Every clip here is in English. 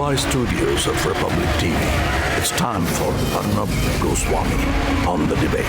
Mumbai studios of Republic TV, it's time for Arnab Goswami on the debate.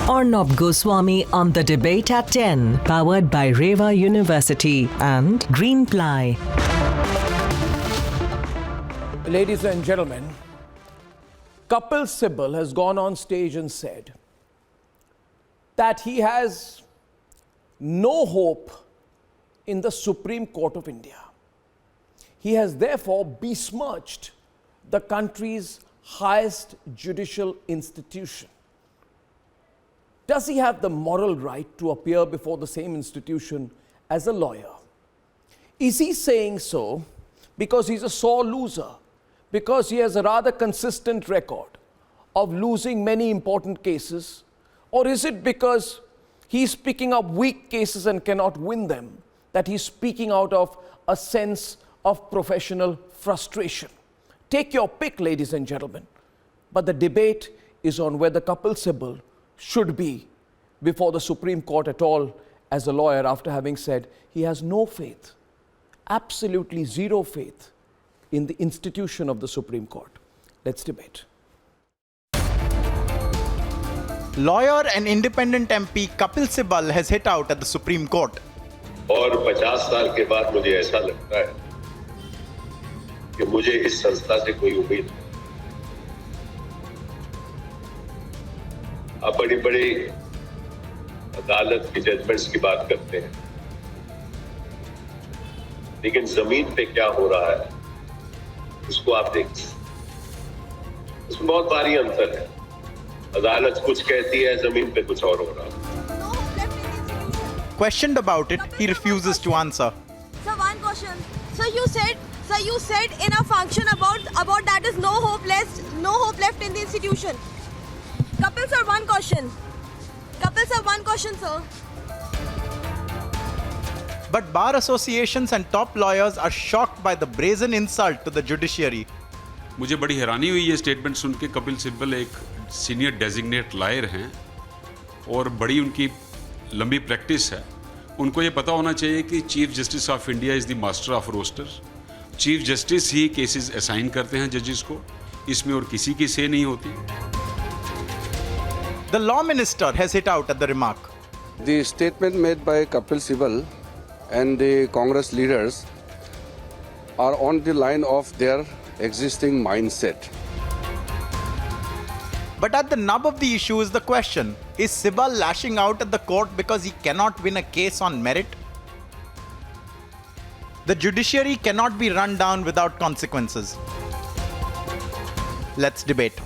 Arnab Goswami on the debate at 10, powered by Reva University and Greenply. Ladies and gentlemen, Kapil Sibal has gone on stage and said that he has no hope in the Supreme Court of India. He has therefore besmirched the country's highest judicial institution. Does he have the moral right to appear before the same institution as a lawyer? Is he saying so because he's a sore loser, because he has a rather consistent record of losing many important cases, or is it because he's picking up weak cases and cannot win them, that he's speaking out of a sense of professional frustration? Take your pick, ladies and gentlemen. But the debate is on whether Kapil Sibal should be before the Supreme Court at all as a lawyer, after having said he has no faith, absolutely zero faith in the institution of the Supreme Court. Let's debate. Lawyer and independent MP Kapil Sibal has hit out at the Supreme Court. और 50 साल के बाद मुझे ऐसा लगता है कि मुझे इस संस्था से कोई उम्मीद नहीं। आप बड़ी-बड़ी अदालत की जजमेंट्स की बात करते हैं, लेकिन जमीन पे क्या हो रहा है उसको आप देखिए। उसमें बहुत भारी अंतर है। अदालत कुछ कहती है, जमीन पे कुछ और हो रहा है। Questioned about it, he refuses to answer. Sir, one question. Sir, you said in a function about that is no hope left in the institution. Kapil sir, one question. Sir. But bar associations and top lawyers are shocked by the brazen insult to the judiciary. मुझे बड़ी हैरानी हुई ये statement सुन के। कपिल सिब्बल एक senior designate lawyer हैं और बड़ी उनकी लंबी प्रैक्टिस है। उनको ये पता होना चाहिए कि chief justice of India is the master of roster. Chief justice ही केसेस असाइन करते हैं जजेस को, इसमें और किसी की से नहीं होती। The law minister has hit out at the remark. The statement made by Kapil Sibal and the Congress leaders are on the line of their existing mindset. But at the nub of the issue is the question, is Sibal lashing out at the court because he cannot win a case on merit? The judiciary cannot be run down without consequences. Let's debate.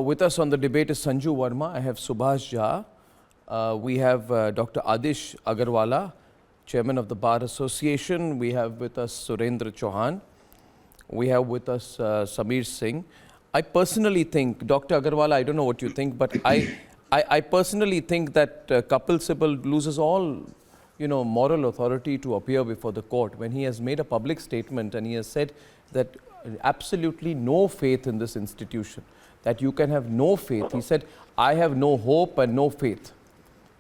With us on the debate is Sanju Verma. I have Subhash Jha. We have Dr. Adish Agarwala, Chairman of the Bar Association. We have with us Surendra Chauhan. We have with us Samir Singh. I personally think, Dr. Agarwala, I don't know what you think, but I personally think that Kapil Sibal loses all, moral authority to appear before the court when he has made a public statement and he has said that absolutely no faith in this institution, that you can have no faith. He said, I have no hope and no faith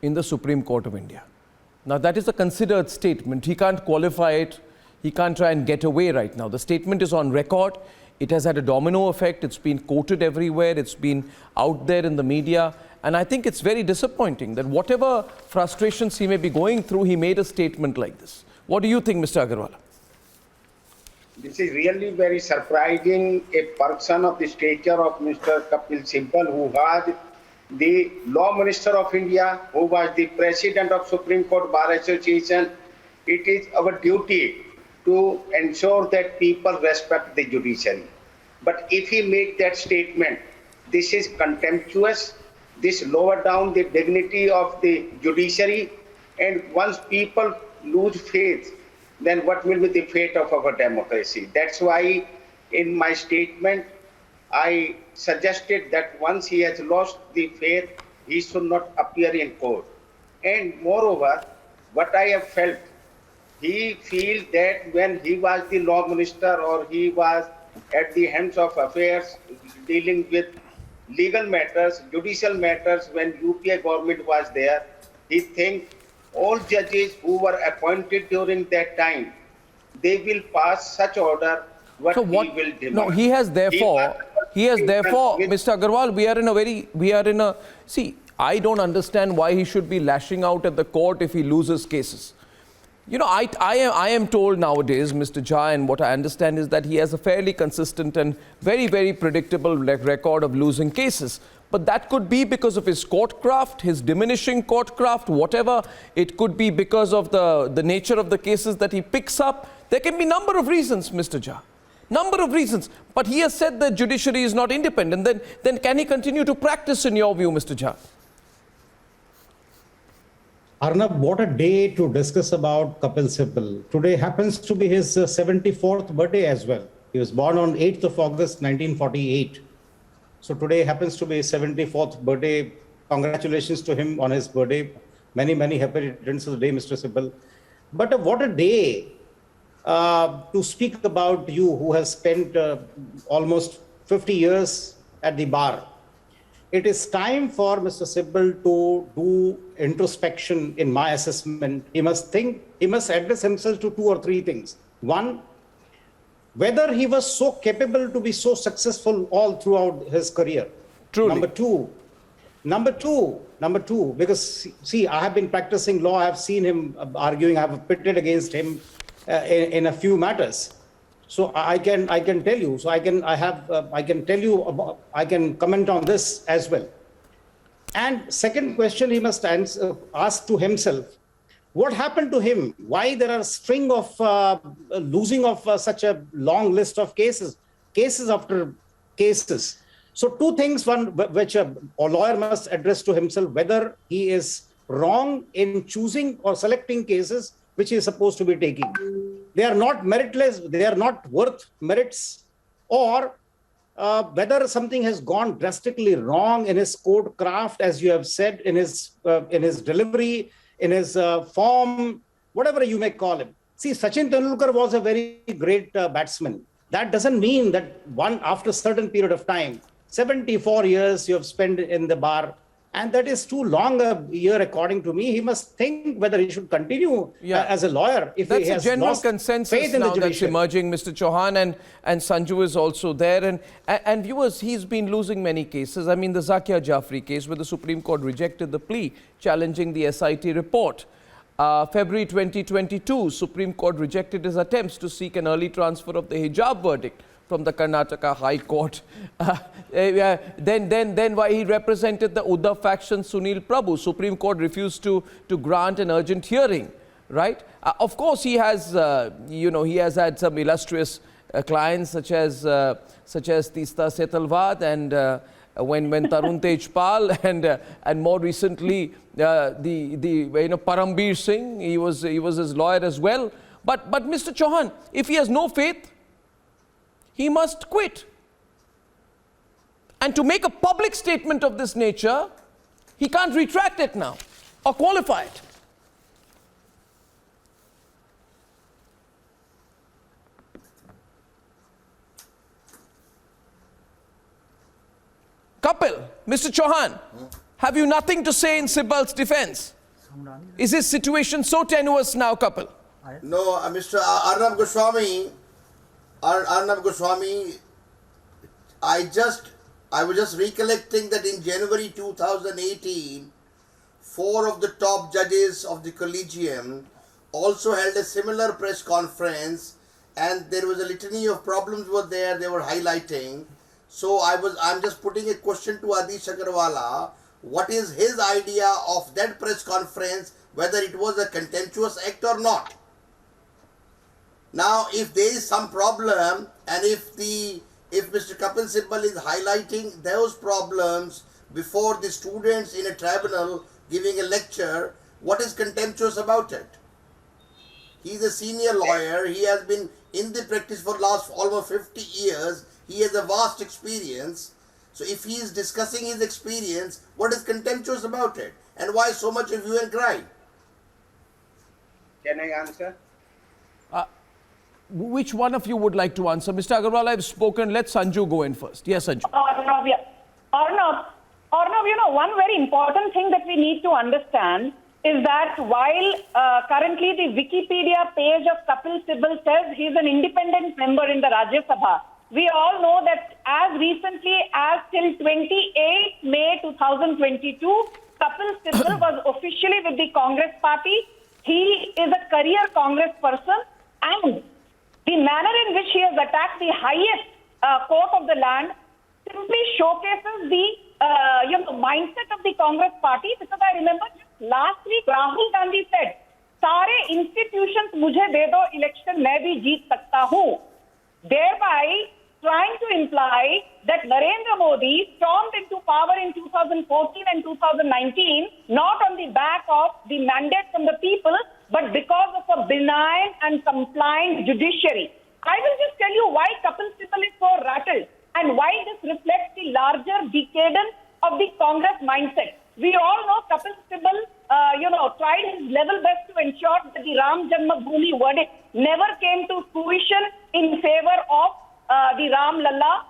in the Supreme Court of India. Now that is a considered statement. He can't qualify it. He can't try and get away right now. The statement is on record. It has had a domino effect. It's been quoted everywhere. It's been out there in the media. And I think it's very disappointing that whatever frustrations he may be going through, he made a statement like this. What do you think, Mr. Agarwala? This is really very surprising. A person of the stature of Mr. Kapil Sibal, who was the Law Minister of India, who was the President of Supreme Court Bar Association, it is our duty to ensure that people respect the judiciary. But if he make that statement, this is contemptuous. This lower down the dignity of the judiciary. And once people lose faith, then what will be the fate of our democracy? That's why in my statement, I suggested that once he has lost the faith, he should not appear in court. And moreover, what I have felt, he feels that when he was the law minister or he was at the helms of affairs dealing with legal matters, judicial matters, when UPA government was there, he thinks all judges who were appointed during that time, they will pass such order what, So what? he will demand. No, he has therefore, Mr. Agarwal, see, I don't understand why he should be lashing out at the court if he loses cases. You know, I am told nowadays, Mr. Jha, and what I understand is that he has a fairly consistent and very, very predictable record of losing cases. But that could be because of his courtcraft, his diminishing courtcraft, whatever. It could be because of the nature of the cases that he picks up. There can be a number of reasons, Mr. Jha. Number of reasons. But he has said that judiciary is not independent. Then can he continue to practice in your view, Mr. Jha? Arnab, what a day to discuss about Kapil Sibal. Today happens to be his 74th birthday as well. He was born on 8th of August, 1948. So today happens to be his 74th birthday. Congratulations to him on his birthday. Many, many happy returns of the day, Mr. Sibal. But what a day to speak about you, who has spent almost 50 years at the bar. It is time for Mr. Sibal to do introspection in my assessment. He must think, he must address himself to 2 or 3 things. One, whether he was so capable to be so successful all throughout his career. Truly. Number two, because see, I have been practicing law. I have seen him arguing. I have pitted against him in a few matters. So I can tell you. So I can tell you about, I can comment on this as well. And second question, he must ask to himself, what happened to him? Why there are a string of losing of such a long list of cases after cases. So 2 things, one which a lawyer must address to himself, whether he is wrong in choosing or selecting cases which he is supposed to be taking. They are not meritless, they are not worth merits, or whether something has gone drastically wrong in his court craft, as you have said, in his delivery, in his form, whatever you may call him. See, Sachin Tendulkar was a very great batsman. That doesn't mean that after a certain period of time, 74 years you have spent in the bar, and that is too long a year according to me. He must think whether he should continue as a lawyer. If that's he has a general lost consensus faith in now the that's emerging, Mr. Chauhan, and Sanju is also there. And viewers, he's been losing many cases. I mean, the Zakia Jafri case where the Supreme Court rejected the plea challenging the SIT report. February 2022, Supreme Court rejected his attempts to seek an early transfer of the hijab verdict from the Karnataka High Court. Then why he represented the Uddhav faction, Sunil Prabhu. Supreme Court refused to grant an urgent hearing, right? Of course, he has, he has had some illustrious clients such as Tista Setalvad and when Tarun Tejpal and more recently Parambir Singh, he was his lawyer as well. But Mr. Chauhan, if he has no faith, he must quit. And to make a public statement of this nature, he can't retract it now or qualify it. Kapil, Mr. Chauhan, have you nothing to say in Sibal's defense? Is his situation so tenuous now, Kapil? No, Mr. Arnab Goswami, I was just recollecting that in January 2018, 4 of the top judges of the Collegium also held a similar press conference, and there was a litany of problems were there they were highlighting. So I'm just putting a question to Adish Agarwala. What is his idea of that press conference, whether it was a contemptuous act or not? Now, if there is some problem and if the if Mr. Kapil Sibal is highlighting those problems before the students in a tribunal giving a lecture, what is contemptuous about it? He is a senior lawyer. He has been in the practice for last almost 50 years. He has a vast experience. So if he is discussing his experience, what is contemptuous about it? And why so much of hue and cry? Can I answer? Which one of you would like to answer? Mr. Agarwal, I've spoken. Let Sanju go in first. Yes, Sanju. Arnab, one very important thing that we need to understand is that while currently the Wikipedia page of Kapil Sibal says he's an independent member in the Rajya Sabha, we all know that as recently as till 28 May 2022, Kapil Sibal was officially with the Congress party. He is a career Congress person, and the manner in which he has attacked the highest court of the land simply showcases the mindset of the Congress party. Because I remember just last week Rahul Gandhi said, "Sare institutions mujhe de do, election main bhi jeet sakta hu," thereby trying to imply that Narendra Modi stormed into power in 2014 and 2019 not on the back of the mandate from the people, but because of a benign and compliant judiciary. I will just tell you why Kapil Sibal is so rattled and why this reflects the larger decadence of the Congress mindset. We all know Kapil Sibal, tried his level best to ensure that the Ram Janmabhoomi verdict never came to fruition in favor of the Ram Lalla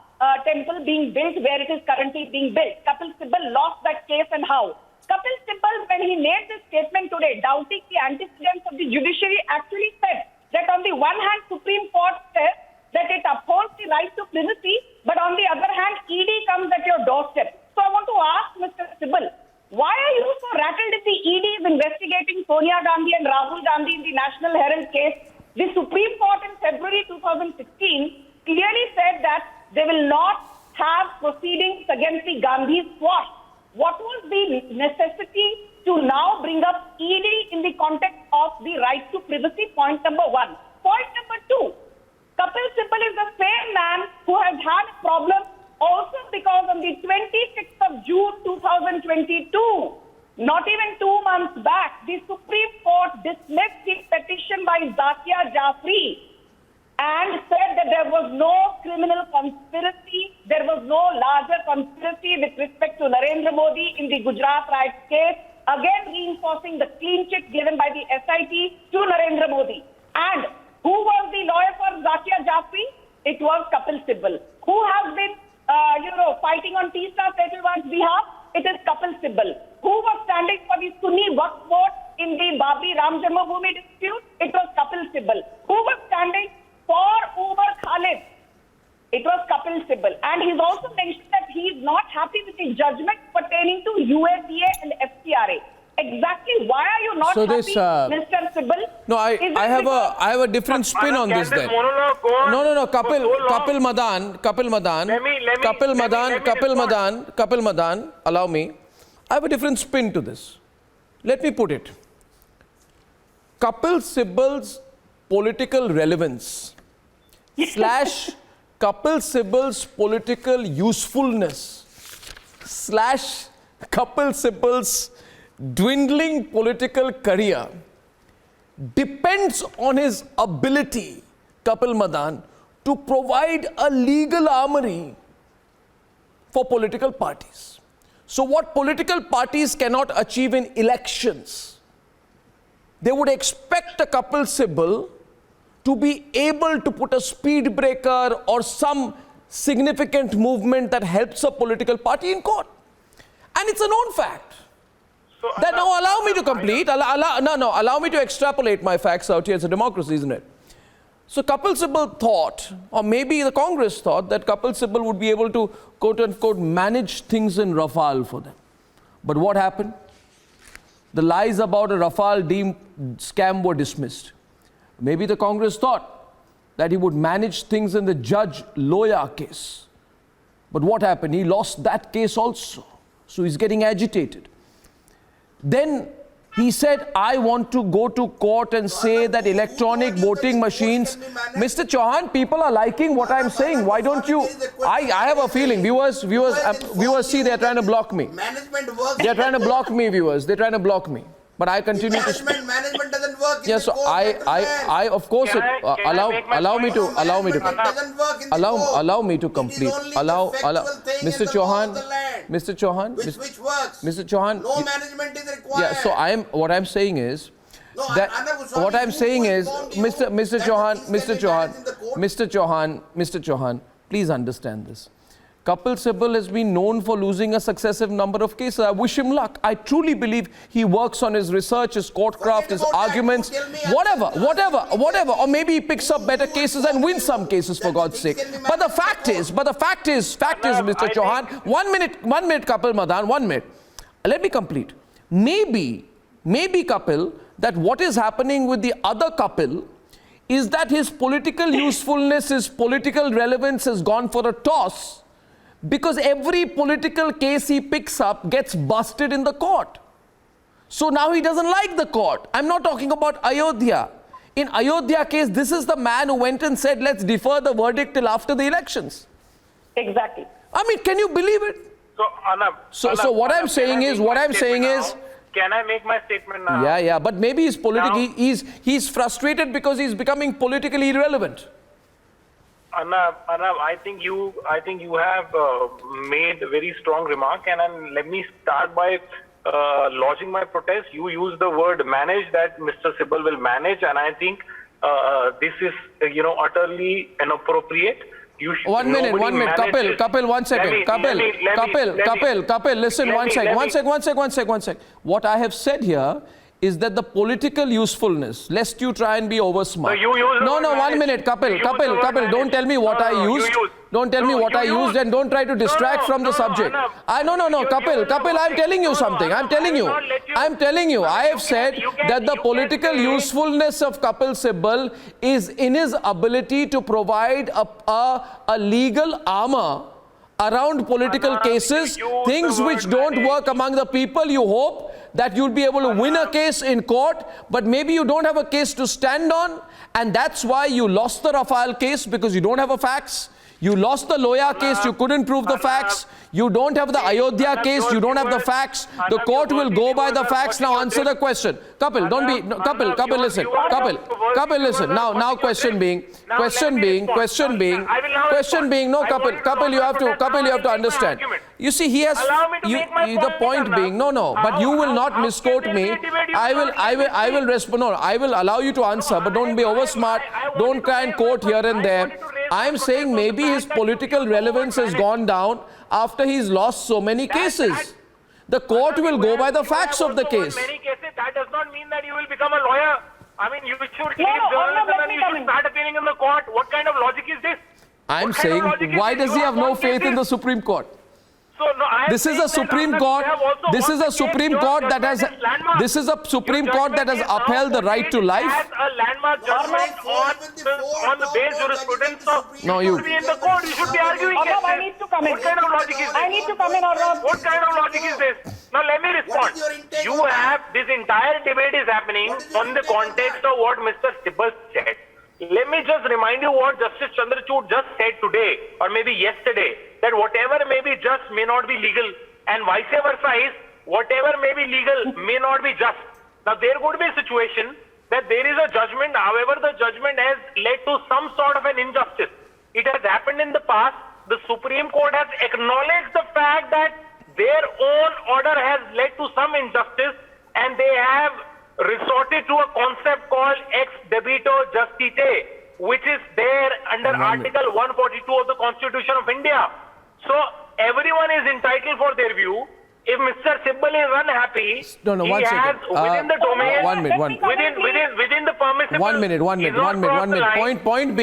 temple being built where it is currently being built. Kapil Sibal lost that case, and how? Kapil Sibal, when he made this statement today, doubting the antecedents of the judiciary, actually said that on the one hand, Supreme Court says that it upholds the right to privacy, but on the other hand, ED comes at your doorstep. So I want to ask Mr. Sibal, why are you so rattled if the ED is investigating Sonia Gandhi and Rahul Gandhi in the National Herald case? The Supreme Court in February 2016 clearly said that they will not have proceedings against the Gandhis squash. What was the necessity to now bring up ED in the context of the right to privacy? Point number one. Point number two, Kapil Sibal is the same man who has had a problem also because on the 26th of June 2022, not even 2 months back, the Supreme Court dismissed the petition by Zakia Jafri and said that there was no criminal conspiracy, there was no larger conspiracy with respect to Narendra Modi in the Gujarat riots case, again reinforcing the clean chit given by the SIT to Narendra Modi. And who was the lawyer for Zakia Jafri? It was Kapil Sibal. Who has been, fighting on Teesta Setalwan's behalf? It is Kapil Sibal. Who was standing for the Sunni Waqf vote in the Babri Ram Janmabhoomi dispute? It was Kapil Sibal. Who was standing for Umar Khalid? It was Kapil Sibal. And he's also mentioned that he is not happy with the judgment pertaining to USDA and FCRA. Exactly why are you not happy, Mr. Sibal? No, I have a different spin on this then. No, Kapil Madan, allow me. I have a different spin to this. Let me put it. Kapil Sibal's political relevance / Kapil Sibal's political usefulness / Kapil Sibal's dwindling political career depends on his ability, Kapil Madan, to provide a legal armory for political parties. So what political parties cannot achieve in elections, they would expect a Kapil Sibal to be able to put a speed breaker or some significant movement that helps a political party in court. And it's a known fact. Then now allow me to complete, allow me to extrapolate my facts out here. It's a democracy, isn't it? So Kapil Sibal thought, or maybe the Congress thought, that Kapil Sibal would be able to, quote unquote, manage things in Rafale for them. But what happened? The lies about a Rafale deemed scam were dismissed. Maybe the Congress thought that he would manage things in the Judge Loya case. But what happened? He lost that case also. So he's getting agitated. Then He said, I want to go to court and say that electronic voting machines. Mr. Chauhan, people are liking what I'm saying. Why don't you? I have a feeling. Viewers, see, they're trying to block me. Management works. They're trying to block me, viewers. They're trying to block me. But I continue to speak. Management doesn't work. Yes, so I of course, allow me to complete. Mr. Chauhan, Which works. Mr. Chauhan. No management is required. Yeah, so what I'm saying is that what I'm saying is, Mr. Chauhan, please understand this. Kapil Sibal has been known for losing a successive number of cases. I wish him luck. I truly believe he works on his research, his courtcraft, his arguments, whatever. Or maybe he picks up better cases and wins some cases, for God's sake. But the fact is, Mr. Chauhan, 1 minute, Kapil Madan, 1 minute. Let me complete. Maybe, Kapil, that what is happening with the other Kapil is that his political usefulness, his political relevance has gone for a toss, because every political case he picks up gets busted in the court. So now he doesn't like the court. I'm not talking about Ayodhya. In Ayodhya case, this is the man who went and said, let's defer the verdict till after the elections. Exactly. I mean, can you believe it? So, Arnab, So what I'm saying is, can I make my statement now? Yeah, but maybe he's he's frustrated because he's becoming politically irrelevant. Arnab, I think you have made a very strong remark, and let me start by lodging my protest. You use the word manage, that Mr. Sibal will manage, and I think this is utterly inappropriate. One minute. Kapil, 1 second. Kapil, listen, 1 sec. What I have said here is that the political usefulness, lest you try and be oversmart. No, 1 minute, Kapil, don't tell me what I used. Don't tell me what I used, and don't try to distract from the subject. No, Kapil, I'm telling you something. I'm telling you. I have said that the political usefulness of Kapil Sibal is in his ability to provide a legal armor around political cases, things which don't work among the people. You hope that you'll be able to win a case in court, but maybe you don't have a case to stand on, and that's why you lost the Rafale case, because you don't have a facts. You lost the Loya case, you couldn't prove the facts. You don't have the Ayodhya case, you don't have the facts. The court will go by the facts. Now answer the question. Kapil, Kapil, listen. Kapil, listen. Now question being, no, Kapil, you have to understand. You see, he has, the point being, but you will not misquote me. I will respond. No, I will allow you to answer, but don't be over smart. Don't try and quote here and there. I'm saying maybe his political relevance has gone down after he's lost so many cases. The court will go by the facts of the case. Many cases, that does not mean that you will become a lawyer. I mean, you should leave journalism and you should start appearing in the court. What kind of logic is this? I'm saying, why does he have no faith in the Supreme Court? This is a Supreme Court. This is a Supreme Court that has upheld the right to life. As a landmark judgment on the base jurisprudence, no, you should be in the court. You should be arguing. Arnab, I need to come in. What kind of logic is this? I need to come in, Arnab. What kind of logic is this? Now let me respond. You have this entire debate is happening on the context of what Mr. Sibal said. Let me just remind you what Justice Chandrachud just said today, or maybe yesterday, that whatever may be just may not be legal, and vice versa is whatever may be legal may not be just. Now there could be a situation that there is a judgment, however the judgment has led to some sort of an injustice. It has happened in the past. The Supreme Court has acknowledged the fact that their own order has led to some injustice, and they have resorted to a concept called ex debito justitiae, which is there under Article 142 of the Constitution of India. So everyone is entitled for their view. If Mr. Sibal is unhappy, he has within the domain, within the permissible. One minute. Point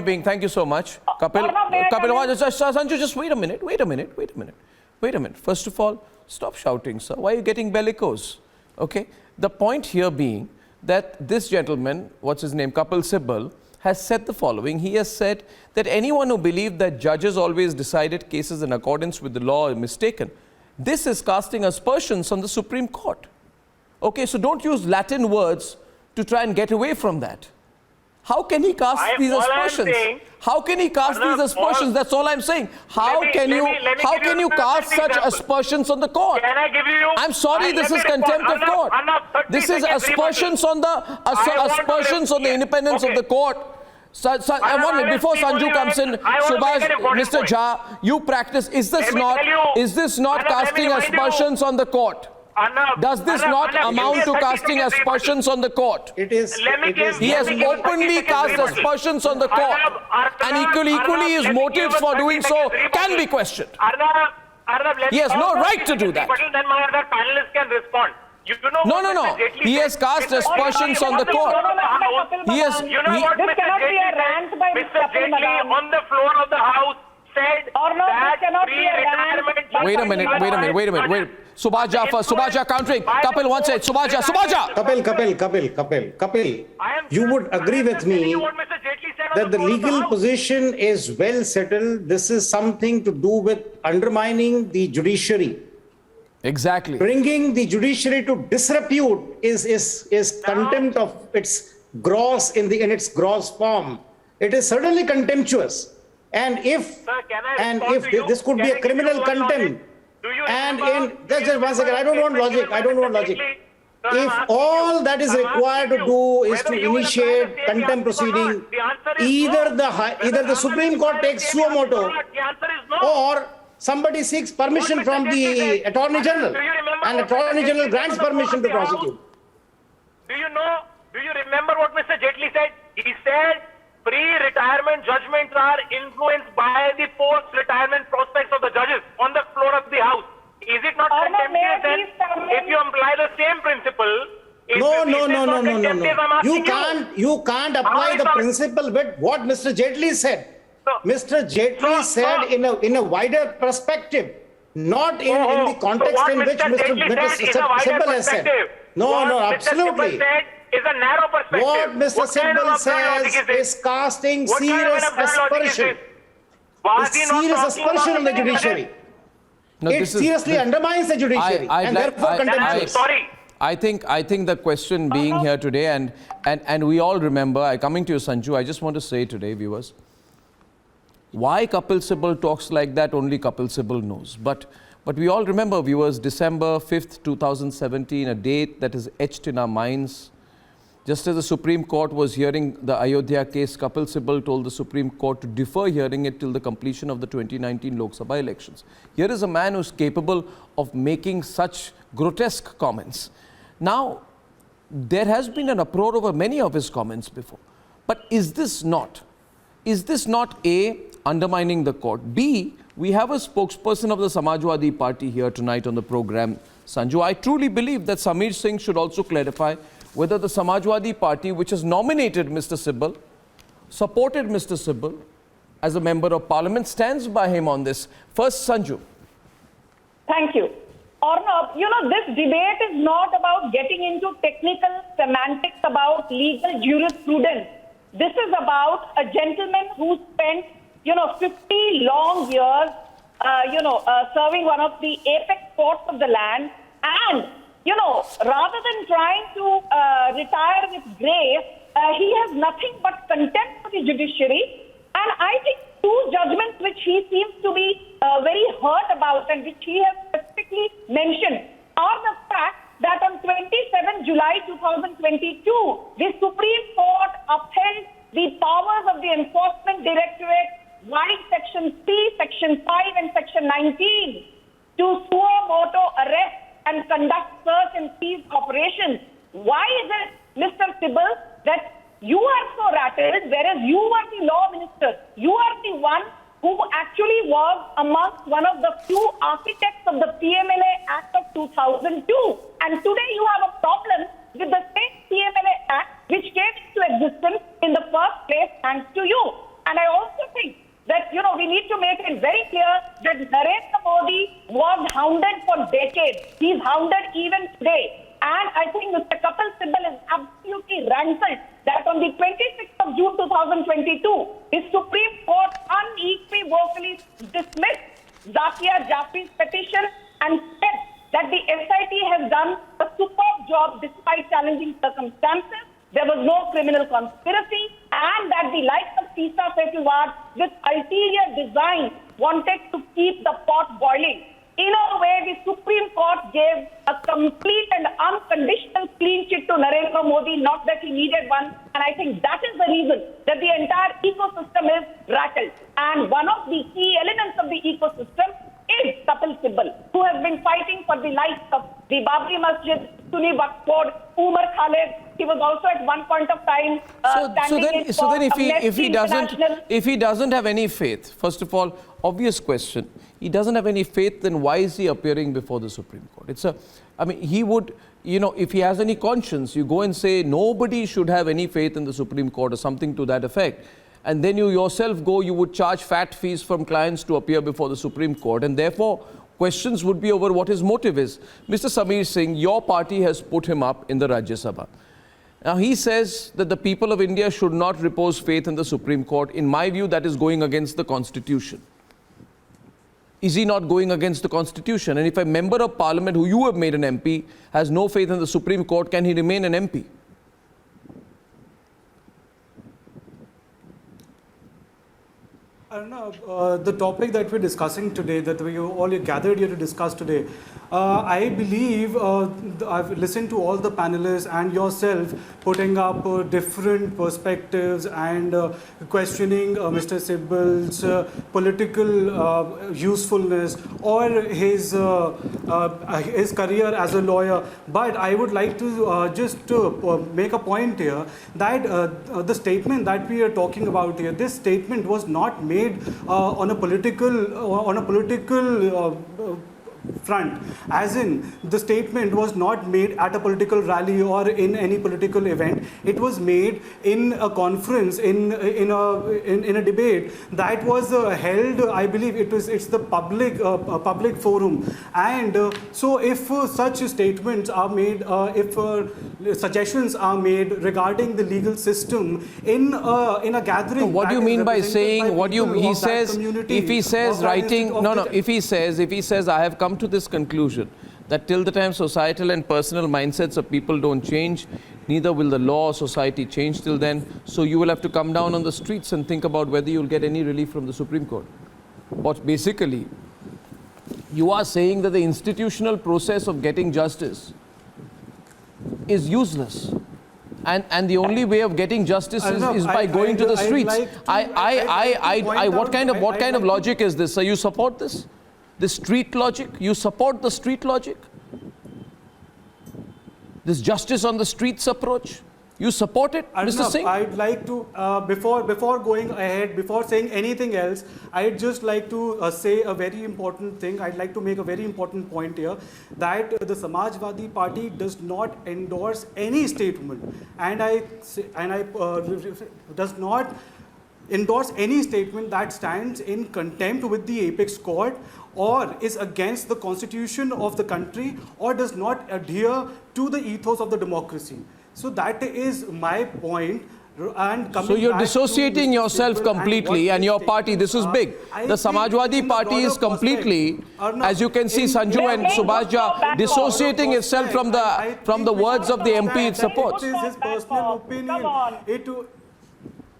being. Thank you so much, Kapil. Sanju, just wait a minute. First of all, stop shouting, sir. Why are you getting bellicose? Okay. The point here being that this gentleman, what's his name, Kapil Sibal, has said the following. He has said that anyone who believed that judges always decided cases in accordance with the law is mistaken. This is casting aspersions on the Supreme Court. Okay, so don't use Latin words to try and get away from that. How can he cast these aspersions? How can he cast these aspersions? That's all I'm saying. How can you cast such aspersions on the court? Can I give you? I'm sorry, this is contempt of court. This is aspersions on the aspersions on the independence of the court. Before Sanju comes in, Subhash, Mr. Jha, you practice. Is this not casting aspersions on the court? Does this not amount to casting aspersions on the court? It is. He has openly cast aspersions on the court, and equally his motives for doing so can be questioned. He has no right to do that. Then my other panelists can respond. No. He has cast aspersions on the court. He has. You know what This cannot be a rant by Mr. Kapil, Jaitley madam. on the floor of the House said that cannot be a rant. Wait a minute. Subhaja countering. Kapil wants it. Subhaja. Kapil, you would agree with me that the legal position is well settled. This is something to do with undermining the judiciary. Exactly. Bringing the judiciary to disrepute is contempt of its gross in its gross form. It is certainly contemptuous. And if this could be a criminal contempt, and just one second, I don't want logic. If all that is required to do is to initiate contempt proceeding, either the Supreme Court takes suo motu, or somebody seeks permission from the Attorney General, and Attorney General grants permission to prosecute. Do you remember what Mr. Jaitley said? He said pre-retirement judgments are influenced by the post-retirement prospects of the judges on the floor of the House. Is it not contemptuous then if you imply the same principle? No. You can't apply the principle with what Mr. Jaitley said. Mr. Jaitley said in a wider perspective, not in the context in which Mr. Sibal has said. No, absolutely. Is a narrow perspective. What Mr. Sibal says is casting serious aspersion. It's serious aspersion on the judiciary. It seriously undermines the judiciary and therefore contemptuous. I think the question being here today, and we all remember, coming to you, Sanju, I just want to say today, viewers, why Kapil Sibal talks like that, only Kapil Sibal knows. But we all remember, viewers, December 5th, 2017, a date that is etched in our minds. Just as the Supreme Court was hearing the Ayodhya case, Kapil Sibal told the Supreme Court to defer hearing it till the completion of the 2019 Lok Sabha elections. Here is a man who's capable of making such grotesque comments. Now, there has been an uproar over many of his comments before. But is this not A, undermining the court? B, we have a spokesperson of the Samajwadi Party here tonight on the program, Sanju. I truly believe that Sameer Singh should also clarify whether the Samajwadi Party, which has nominated Mr. Sibal, supported Mr. Sibal as a member of parliament, stands by him on this. First, Sanju. Thank you. Arnab, this debate is not about getting into technical semantics about legal jurisprudence. This is about a gentleman who spent, 50 long years, serving one of the apex courts of the land, and rather than trying to retire with grace, he has nothing but contempt for the judiciary. And I think two judgments which he seems to be very hurt about and which he has specifically mentioned are the fact that on 27 July 2022, the Supreme Court upheld the powers of the Enforcement Directorate via Section 3, Section 5 and Section 19 to suo motu arrest and conduct search and seize operations. Why is it, Mr. Sibal, that you are so rattled, whereas you are the law minister? You are the one who actually was amongst one of the few architects of the PMLA Act of 2002. And today you have a problem with the same PMLA Act which came into existence in the first place thanks to you. And I also think that, we need to make it very clear that Narendra Modi was hounded for decades. He's hounded even today. And I think Mr. Kapil Sibal is absolutely rancid that on the 26th of June 2022, his Supreme Court unequivocally dismissed Zakia Jafi's petition and said that the SIT has done a superb of job despite challenging circumstances. There was no criminal conspiracy, and that the likes of Tisa Sethuwad, with ulterior design, wanted to keep the pot boiling. In a way, the Supreme Court gave a complete and unconditional clean chit to Narendra Modi, not that he needed one. And I think that is the reason that the entire ecosystem is rattled. And one of the key elements of the ecosystem is Kapil Sibal, who has been fighting for the likes of the Babri Masjid, Sunni Waqf Board, Umar Khalid. He was also at one point of time So then if he doesn't have any faith, first of all, obvious question, he doesn't have any faith, then why is he appearing before the Supreme Court? He would, if he has any conscience, you go and say nobody should have any faith in the Supreme Court or something to that effect. And then you yourself you would charge fat fees from clients to appear before the Supreme Court. And therefore, questions would be over what his motive is. Mr. Samir Singh, your party has put him up in the Rajya Sabha. Now, he says that the people of India should not repose faith in the Supreme Court. In my view, that is going against the Constitution. Is he not going against the Constitution? And if a member of Parliament who you have made an MP has no faith in the Supreme Court, can he remain an MP? Arnab, the topic that we're discussing today, that we all gathered here to discuss today, I believe I've listened to all the panelists and yourself putting up different perspectives and questioning Mr. Sibal's political usefulness or his career as a lawyer. But I would like to just make a point here that the statement that we are talking about here, this statement was not made on a political front, as in the statement was not made at a political rally or in any political event. It was made in a conference, in a debate that was held. I believe it's the public forum. And so if such statements are made, if suggestions are made regarding the legal system in a gathering. So what do you mean by saying he says if he says I have come to this conclusion that till the time societal and personal mindsets of people don't change, neither will the law or society change till then. So you will have to come down on the streets and think about whether you'll get any relief from the Supreme Court. But basically, you are saying that the institutional process of getting justice is useless. And the only way of getting justice is by going to the streets. What kind of logic is this? So you support this? The street logic? You support the street logic? This justice on the streets approach? You support it, Mr. Singh? I'd like to, before going ahead, before saying anything else, I'd just like to say a very important thing. I'd like to make a very important point here, that the Samajwadi Party does not endorse any statement, and does not endorse any statement that stands in contempt with the apex court or is against the constitution of the country or does not adhere to the ethos of the democracy. So that is my point. And so you're dissociating yourself completely and your party, this is big. The Samajwadi Party is completely, as you can see, Sanju and Subhashja, dissociating itself from the words of the MP it supports. It is his personal opinion.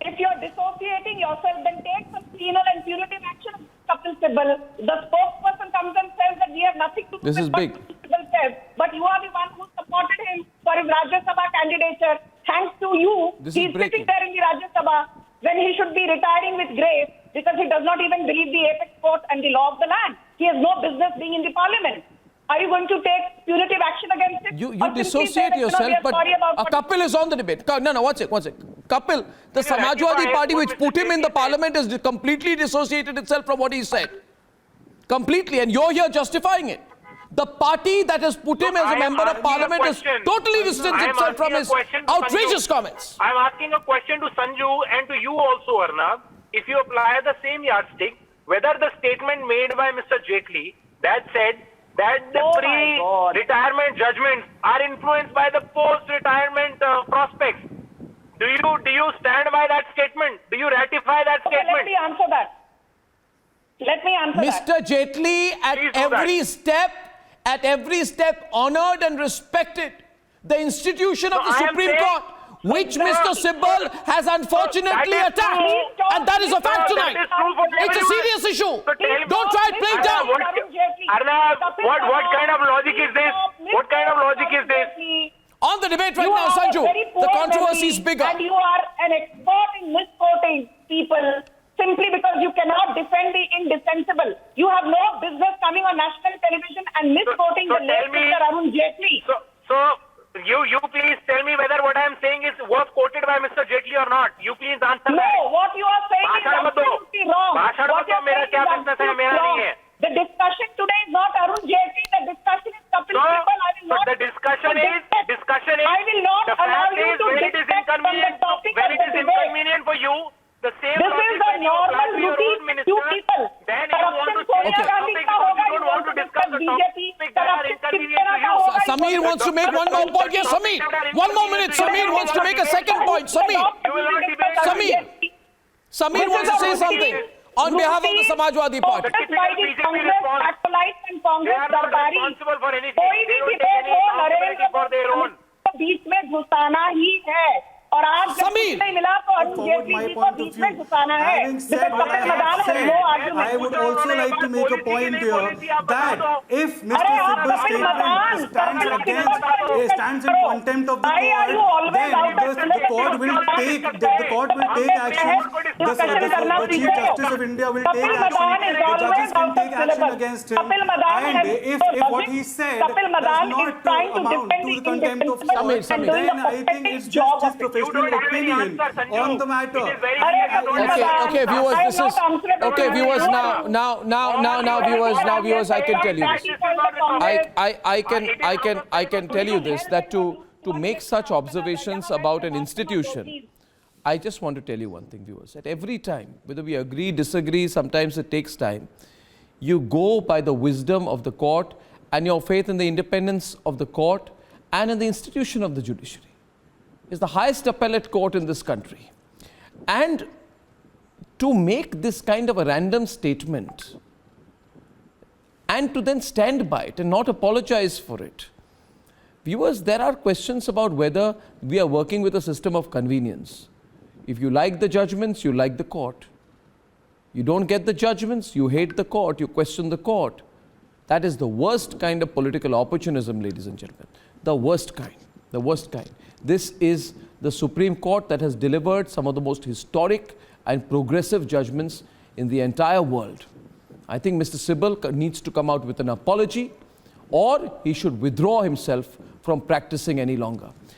If you're dissociating yourself, then take some penal and punitive action, Kapil Sibal. The spokesperson comes and says that we have nothing to do with what Kapil Sibal says. But you are the one who supported him for his Rajya Sabha candidature. Thanks to you, he's sitting there in the Rajya Sabha when he should be retiring with grace because he does not even believe the apex court and the law of the land. He has no business being in the parliament. Are you going to take punitive action against it? You dissociate yourself, but Kapil is on the debate. No, one sec. Kapil, the Samajwadi Party which put him in the parliament has completely dissociated itself from what he said. Completely, and you're here justifying it. The party that has put him as a member of parliament has totally distanced itself from his outrageous comments. I'm asking a question to Sanju and to you also, Arnab. If you apply the same yardstick, whether the statement made by Mr. Jaitley that said that the pre-retirement judgments are influenced by the post-retirement prospects. Do you stand by that statement? Do you ratify that statement? Let me answer that. Mr. Jaitley at every step honored and respected the institution of the I am Supreme saying- Court, which Mr. Sibal has unfortunately That is attacked. true. And that is a fact That tonight. is true for It's a everyone. serious issue. So tell me- Don't try and play it down. Arnab, what kind of logic is this? What kind of logic is this? On the debate right You now, have a Sanju, very poor the controversy is memory bigger. And you are an expert in misquoting people simply because you cannot defend the indefensible. You have no business coming on national television and misquoting so the late tell me- Mr. Arun Jaitley. So you please tell me whether what I am saying is was quoted by Mr. Jaitley or not. You please answer that. No, what you are saying is भाषण मत दो। absolutely wrong. भाषण What मत दो, you are मेरा saying क्या is business है, absolutely मेरा wrong. नहीं है। The discussion today is not Arun Jaitley. The discussion is Kapil So, Sibal. I will but not. the discussion is I will not the allow fact you is to when it is defect from the inconvenient topic when of it the is debate. inconvenient for you, the same This logic is the when you apply normal to your own routine. minister, You people. then you want to Corruption change the Sonia topic Gandhi ka because hoga, you don't want to discuss the BJP. topic that are inconvenient to you. Samir wants to make one more point. Yes, Samir. One more minute. Samir wants to make a second point. Samir. You will not debate Samir. Samir wants to say something on behalf of the Samajwadi Party. By the Congress acolytes and Congress They are not दरबारी responsible for anything. कोई भी They don't take debate any हो accountability Narendra for their own. Modi को बीच में घुसाना ही है और आज जब समीर, कुछ नहीं मिला तो अरुण forward जेटली my जी को point of बीच view. में घुसाना है Having said what I have said, I would also like to make a point here that if Mr. Sibbal's statement stands in contempt of the court, then the court will take action. The Chief Justice of India will take action. The judges can take action against him. And if what he said does not amount to the contempt of court, then I think it's just his professional opinion on the matter. Okay, viewers, this is okay, viewers. Now, viewers, I can tell you this. I can tell you this, that to make such observations about an institution, I just want to tell you one thing, viewers. At every time, whether we agree, disagree, sometimes it takes time. You go by the wisdom of the court and your faith in the independence of the court and in the institution of the judiciary. It's the highest appellate court in this country. And to make this kind of a random statement and to then stand by it and not apologize for it. Viewers, there are questions about whether we are working with a system of convenience. If you like the judgments, you like the court. You don't get the judgments, you hate the court, you question the court. That is the worst kind of political opportunism, ladies and gentlemen. The worst kind. The worst kind. This is the Supreme Court that has delivered some of the most historic and progressive judgments in the entire world. I think Mr. Sibal needs to come out with an apology, or he should withdraw himself from practicing any longer.